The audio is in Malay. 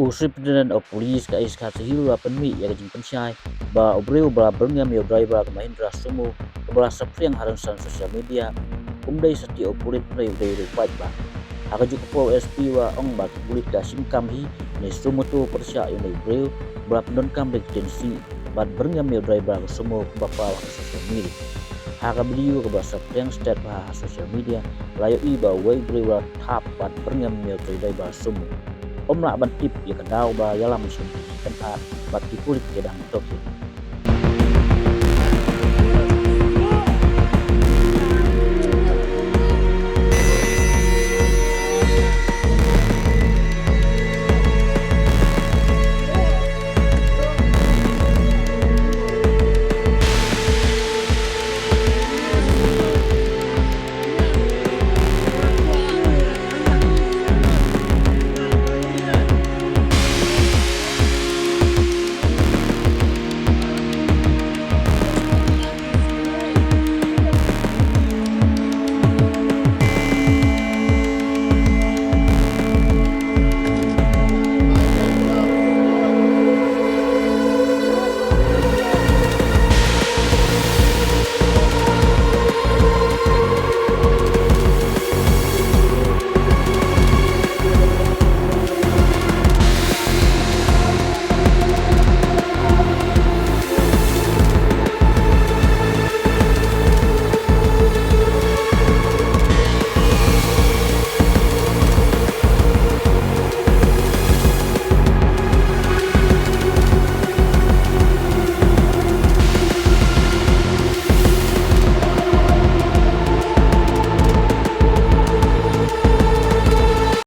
Usip dan polis ka is ka hiru penmi ya jing pensyai ba obreu ba Byrngem yo driver ka Mahindra Sumo ka bala sapriang haran san sosial media umdai sati Pulit rei rei fight ba aga juk po SP wa ong ba Pulit ka Shim kam hi ne Sumo tu persya yo nei breu bala pendon kam dek tensi ba Byrngem yo driver ka Sumo ba pa sosial media haga video ka ba sapriang stat ba sosial media layo i ba wei breu tap ba Byrngem yo driver Sumo om nak ban tip ya kadau ba yalam sun kan bat Pulit ke dang tok